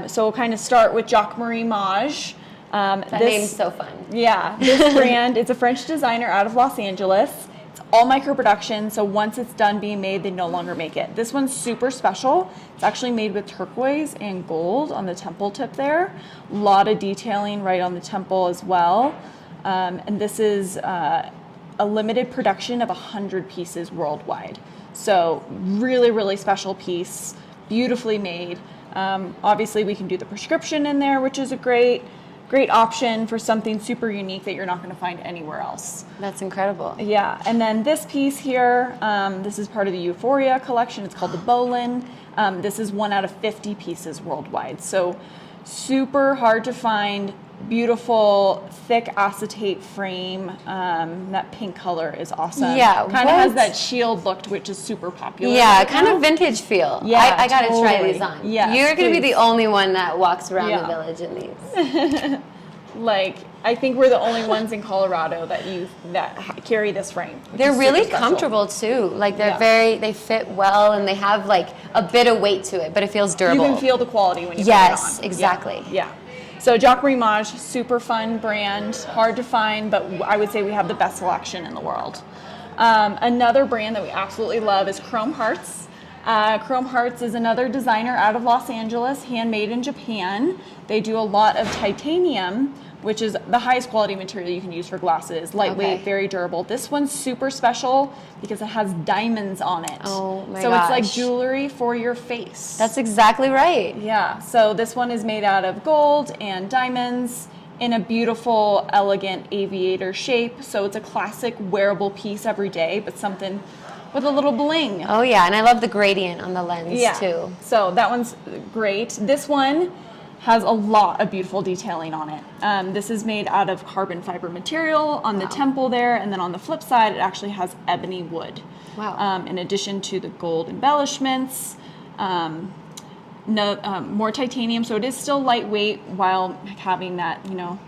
So we'll kind of start with Jacques Marie Mage. That name's so fun. Yeah, this brand, it's a French designer out of Los Angeles. It's all micro production, so once it's done being made, they no longer make it. This one's super special. It's actually made with turquoise and gold on the temple tip there. A lot of detailing right on the temple as well. And this is a limited production of 100 pieces worldwide. So really, really special piece, beautifully made. Obviously, we can do the prescription in there, which is a great option for something super unique that you're not going to find anywhere else. That's incredible. Yeah, and then this piece here, this is part of the Euphoria collection. It's called the Bolin. This is 1 out of 50 pieces worldwide. So Super hard to find, beautiful, thick acetate frame. That pink color is awesome. Yeah, kind of has what? that shield look, which is super popular. Yeah, right kind now. of vintage feel. Yeah, I gotta try totally. these on. Yes, You're gonna be please. the only one that walks around Yeah. the village in these. Like, I think we're the only ones in Colorado that carry this frame. which They're is really super special. comfortable too. Like they're Yeah. they fit well, and they have like a bit of weight to it, but it feels durable. You can feel the quality when you Yes, put it on. exactly. Yeah. So Jacquerie Mage, super fun brand, hard to find, but I would say we have the best selection in the world. Another brand that we absolutely love is Chrome Hearts. Chrome Hearts is another designer out of Los Angeles, handmade in Japan. They do a lot of titanium, which is the highest quality material you can use for glasses. Lightweight, Okay. very durable. This one's super special because it has diamonds on it. Oh my So gosh. it's like jewelry for your face. That's exactly right. Yeah, so this one is made out of gold and diamonds in a beautiful, elegant aviator shape. So it's a classic wearable piece every day, but something with a little bling. Oh yeah, and I love the gradient on the lens Yeah, too. so that one's great. This one has a lot of beautiful detailing on it. This is made out of carbon fiber material on the temple there, and then on the flip side, it actually has ebony wood. Wow. In addition to the gold embellishments, more titanium, so it is still lightweight while having that,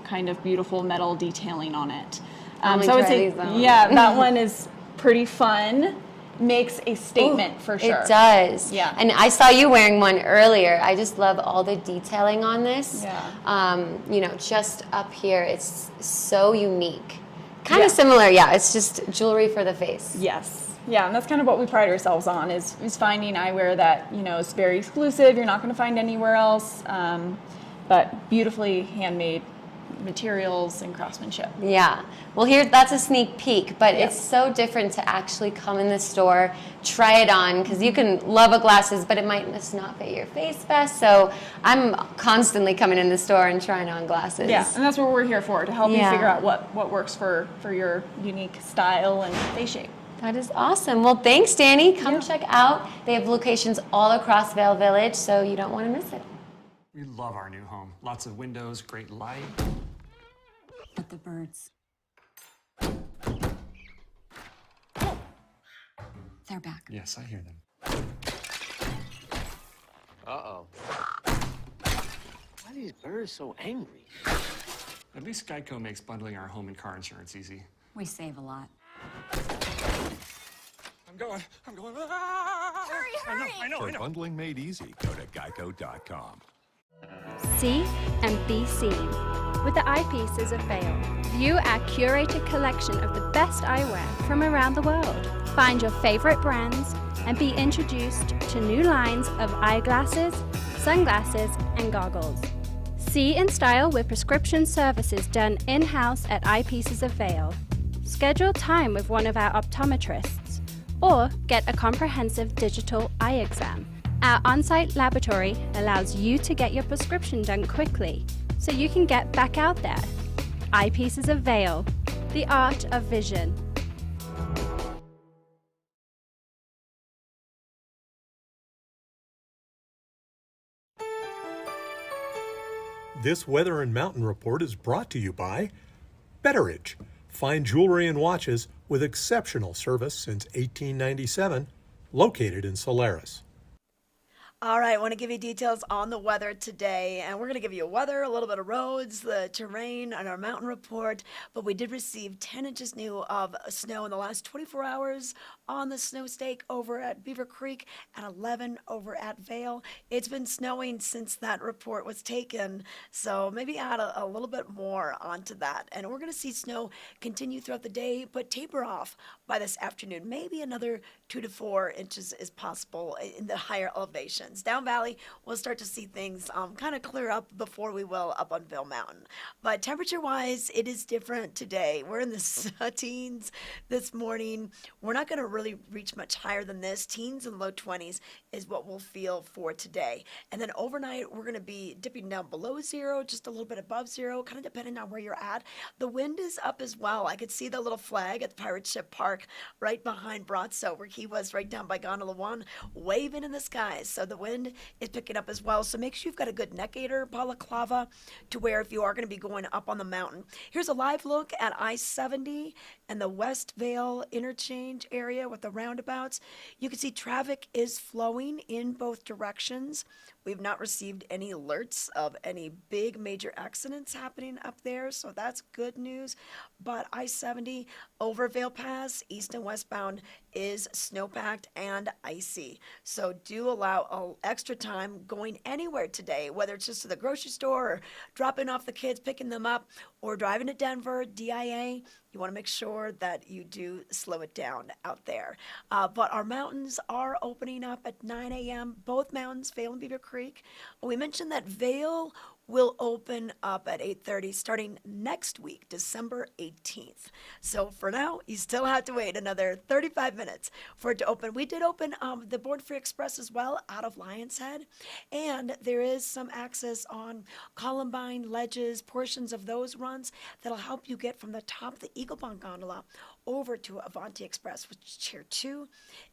kind of beautiful metal detailing on it. I'm So I would gonna try say, these on. yeah, that one is pretty fun. Makes a statement for sure. It does. Yeah. And I saw you wearing one earlier. I just love all the detailing on this. Yeah. Just up here, it's so unique. Kind Yeah. of similar, yeah. It's just jewelry for the face. Yes. Yeah, and that's kind of what we pride ourselves on is finding eyewear that, is very exclusive, you're not going to find anywhere else, but beautifully handmade materials and craftsmanship. Yeah. Well, that's a sneak peek, but Yeah. it's so different to actually come in the store, try it on, because you can love a glasses, but it might just not fit your face best. So I'm constantly coming in the store and trying on glasses. Yeah, and that's what we're here for, to help you Yeah. figure out what works for your unique style and face shape. That is awesome. Well, thanks, Danny. Come check out. They have locations all across Vail Village, so you don't want to miss it. We love our new home. Lots of windows, great light. But the birds. They're back. Yes, I hear them. Uh-oh. Why are these birds so angry? At least Geico makes bundling our home and car insurance easy. We save a lot. I'm going. Hurry! I know. For bundling made easy, go to geico.com. See and be seen with the Eyepieces of Vail. View our curated collection of the best eyewear from around the world. Find your favorite brands and be introduced to new lines of eyeglasses, sunglasses, and goggles. See in style with prescription services done in-house at Eyepieces of Vail. Schedule time with one of our optometrists or get a comprehensive digital eye exam. Our on-site laboratory allows you to get your prescription done quickly so you can get back out there. Eyepieces of Vail, the art of vision. This Weather and Mountain Report is brought to you by Betteridge. Fine jewelry and watches with exceptional service since 1897, located in Solaris. All right, I want to give you details on the weather today, and we're going to give you weather, a little bit of roads, the terrain, and our mountain report. But we did receive 10 inches new of snow in the last 24 hours on the snow stake over at Beaver Creek and 11 over at Vail. It's been snowing since that report was taken, so maybe add a little bit more onto that. And we're going to see snow continue throughout the day, but taper off by this afternoon. Maybe another 2 to 4 inches is possible in the higher elevations. Down valley, we'll start to see things kind of clear up before we will up on Vail Mountain. But temperature-wise, it is different today. We're in the teens this morning. We're not going to really reach much higher than this. Teens and low 20s is what we'll feel for today. And then overnight, we're going to be dipping down below zero, just a little bit above zero, kind of depending on where you're at. The wind is up as well. I could see the little flag at the Pirate Ship Park right behind Bratzo, where he was right down by Gondola 1, waving in the skies. So the the wind is picking up as well. So make sure you've got a good neck gaiter, balaclava, to wear if you are going to be going up on the mountain. Here's a live look at I-70 and the West Vail interchange area with the roundabouts. You can see traffic is flowing in both directions. We've not received any alerts of any big major accidents happening up there, so that's good news. But I-70 over Vail Pass, east and westbound, is snowpacked and icy. So do allow extra time going anywhere today, whether it's just to the grocery store or dropping off the kids, picking them up, or driving to Denver, DIA. You want to make sure that you do slow it down out there. But our mountains are opening up at 9 a.m. Both mountains, Vail and Beaver Creek. We mentioned that Vail will open up at 8:30 starting next week, December 18th. So for now, you still have to wait another 35 minutes for it to open. We did open the Born Free Express as well out of Lion's Head, and there is some access on Columbine, Ledges, portions of those runs that'll help you get from the top of the Eagle Bond gondola over to Avanti Express, which is Chair 2,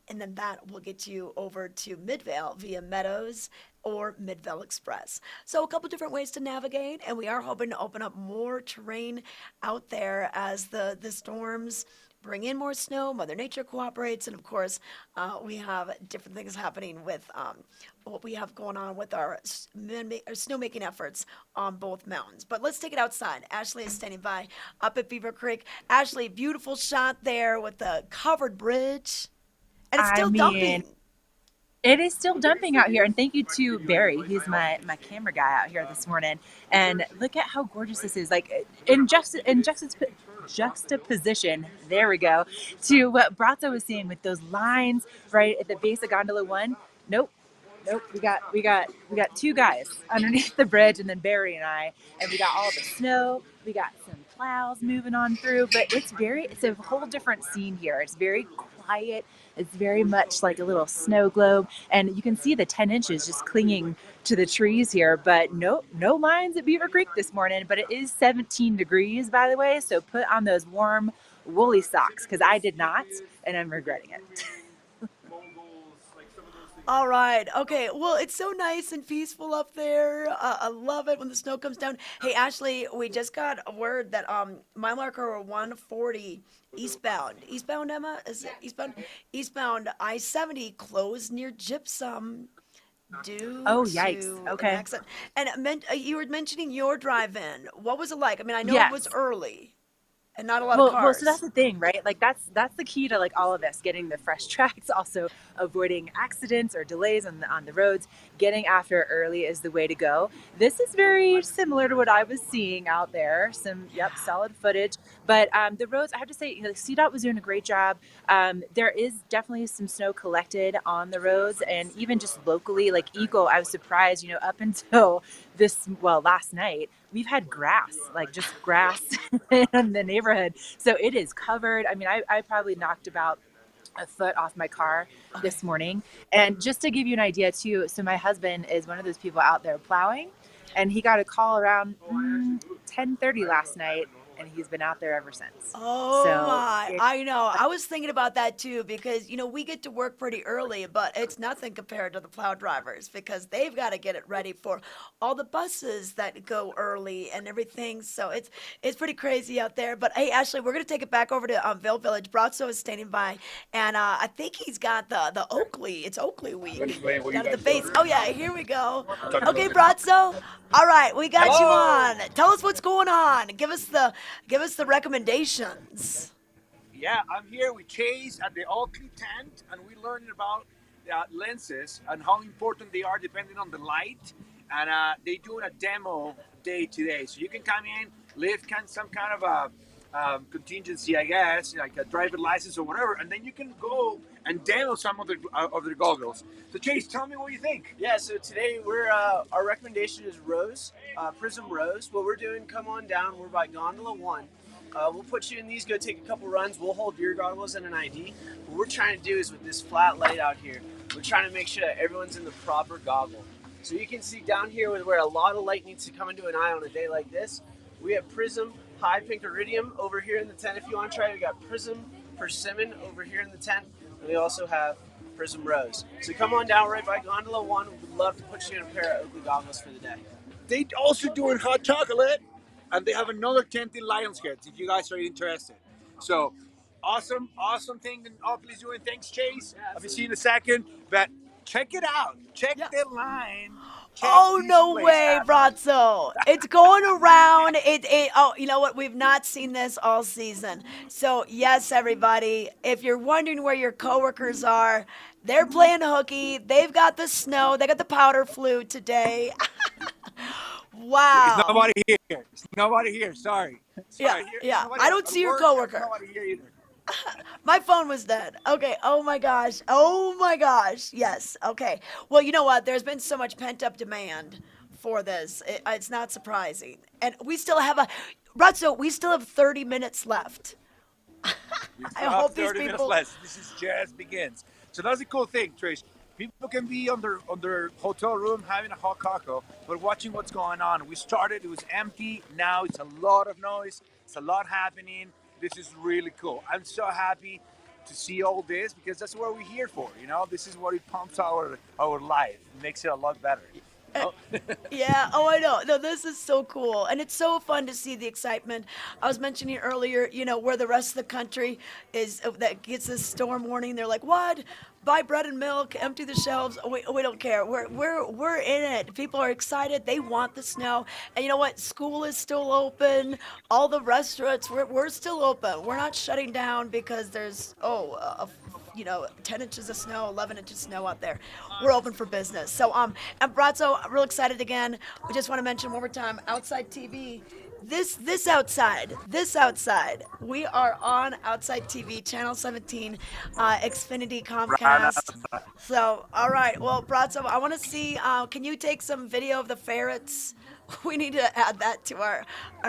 and then that will get you over to Midvale via Meadows or Midvale Express. So a couple different ways to navigate, and we are hoping to open up more terrain out there as the storms bring in more snow, Mother Nature cooperates, and of course, we have different things happening with what we have going on with our snowmaking efforts on both mountains. But let's take it outside. Ashley is standing by up at Beaver Creek. Ashley, beautiful shot there with the covered bridge, and it's still dumping. It is still dumping out here, and thank you to Barry. He's my camera guy out here this morning. And look at how gorgeous this is. Like in juxtaposition, there we go, to what Brazzo was seeing with those lines right at the base of Gondola 1. Nope. We got two guys underneath the bridge, and then Barry and I, and we got all the snow. We got some plows moving on through, but it's a whole different scene here. It's very quiet. It's very much like a little snow globe, and you can see the 10 inches just clinging to the trees here, but no lines at Beaver Creek this morning. But it is 17 degrees, by the way, so put on those warm woolly socks, because I did not, and I'm regretting it. All right. Okay. Well, it's so nice and peaceful up there. I love it when the snow comes down. Hey, Ashley, we just got a word that mile marker 140 eastbound. Eastbound, Emma? Is it eastbound? Eastbound I-70 closed near Gypsum due yikes. to Okay. an accident. And you were mentioning your drive-in. What was it like? I mean, I know Yes. it was early. And not a lot of cars. Well, so that's the thing, right? Like that's the key to like all of this, getting the fresh tracks, also avoiding accidents or delays on the roads. Getting after early is the way to go. This is very similar to what I was seeing out there. Some solid footage, but the roads, I have to say, CDOT was doing a great job. There is definitely some snow collected on the roads, and even just locally, like Eagle, I was surprised. Up until last night, we've had grass in the neighborhood. So it is covered. I mean, I probably knocked about a foot off my car this morning. And just to give you an idea too, so my husband is one of those people out there plowing, and he got a call around 10:30 last night, and he's been out there ever since. Oh my, I know. I was thinking about that too, because, we get to work pretty early, but it's nothing compared to the plow drivers, because they've got to get it ready for all the buses that go early and everything. So it's pretty crazy out there. But hey, Ashley, we're going to take it back over to Vail Village. Brazzo is standing by, and I think he's got the Oakley. It's Oakley week down at the base. Oh yeah, here we go. Okay, Brazzo. All right, we got you on. Tell us what's going on. Give us the recommendations. Yeah, I'm here with Chase at the Oakley tent, and we learned about lenses and how important they are depending on the light. And they're doing a demo day today, so you can come in, live some kind of a contingency, I guess, like a driver license or whatever, and then you can go and demo some of their goggles. So Chase, tell me what you think. Yeah, so today our recommendation is Rose, Prism Rose. What we're doing, come on down, we're by Gondola 1. We'll put you in these, go take a couple runs, we'll hold your goggles and an ID. What we're trying to do is with this flat light out here, we're trying to make sure that everyone's in the proper goggle. So you can see down here where a lot of light needs to come into an eye on a day like this, we have Prism High Pink Iridium over here in the tent if you want to try. We got Prism Persimmon over here in the tent. And we also have Prism Rose. So come on down right by Gondola 1. We'd love to put you in a pair of Oakley goggles for the day. They also doing hot chocolate, and they have another tent in Lionshead if you guys are interested. So awesome thing that Oakley's doing. Thanks, Chase. I'll be seeing you in a second. But check it out. Check the line. Check Oh, this no place way, out. Brazzo. It's going around. Oh, you know what? We've not seen this all season. So, yes, everybody, if you're wondering where your coworkers are, they're playing hooky. They've got the snow. They got the powder flu today. Wow. There's nobody here. There's nobody here. Sorry. Yeah, yeah. Nobody I don't at see your work, coworker. Nobody here either. My phone was dead. Okay. Oh my gosh. Oh my gosh. Yes. Okay. Well, you know what? There's been so much pent up demand for this. It's not surprising. And we still have Brazzo, we still have 30 minutes left. I hope these 30 minutes people. less. This is just begins. So that's a cool thing, Trish. People can be on their hotel room having a hot cocoa, but watching what's going on. We started, it was empty. Now it's a lot of noise. It's a lot happening. This is really cool. I'm so happy to see all this because that's what we're here for. You know, this is what it pumps our life. It makes it a lot better. Yeah, oh, I know. No, this is so cool. And it's so fun to see the excitement. I was mentioning earlier, you know, where the rest of the country is that gets this storm warning. They're like, what? Buy bread and milk, empty the shelves. We don't care. We're in it. People are excited. They want the snow. And you know what? School is still open. All the restaurants, we're still open. We're not shutting down because there's, 10 inches of snow, 11 inches of snow out there. We're open for business. So, and Brazzo, I'm real excited again. We just want to mention one more time, Outside TV. This outside, we are on Outside TV, Channel 17, Xfinity, Comcast. So, all right. Well, Brazzo, I want to see, can you take some video of the ferrets? We need to add that to our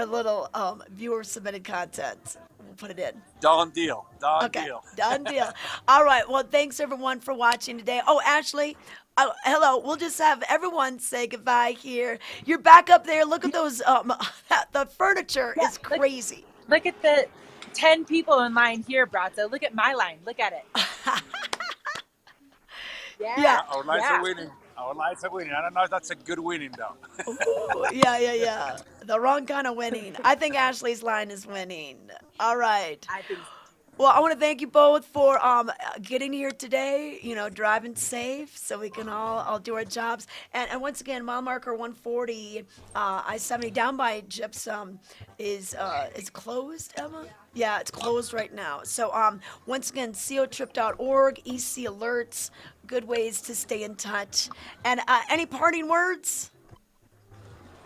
little viewer-submitted content. We'll put it in. Done deal. Done deal. Done deal. All right. Well, thanks everyone for watching today. Oh, Ashley. Hello. We'll just have everyone say goodbye here. You're back up there. Look at those. The furniture is crazy. Look at the 10 people in line here, Brazzo. Look at my line. Look at it. Yeah. Our lights are winning. Our lights are winning. I don't know if that's a good winning, though. Ooh, yeah. The wrong kind of winning. I think Ashley's line is winning. All right. I think so. Well, I want to thank you both for getting here today, driving safe so we can all do our jobs. And once again, mile marker 140, I-70 down by Gypsum is closed, Emma? Yeah, it's closed right now. So once again, cotrip.org, EC alerts, good ways to stay in touch. And any parting words?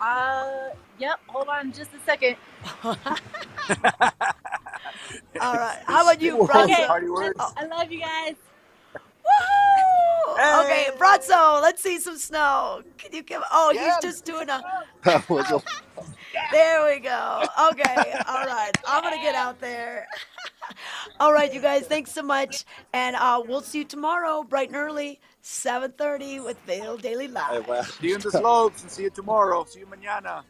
Yep. Hold on just a second. All right. How about you, Brazzo? Okay. I love you guys. Woo! Hey. Okay, Brazzo, let's see some snow. Can you give? Oh, yeah. He's just doing a. There we go. Okay. All right. I'm gonna get out there. All right, you guys. Thanks so much, and we'll see you tomorrow, bright and early, 7:30 with Vail Daily Live. See you in the slopes, and see you tomorrow. See you mañana.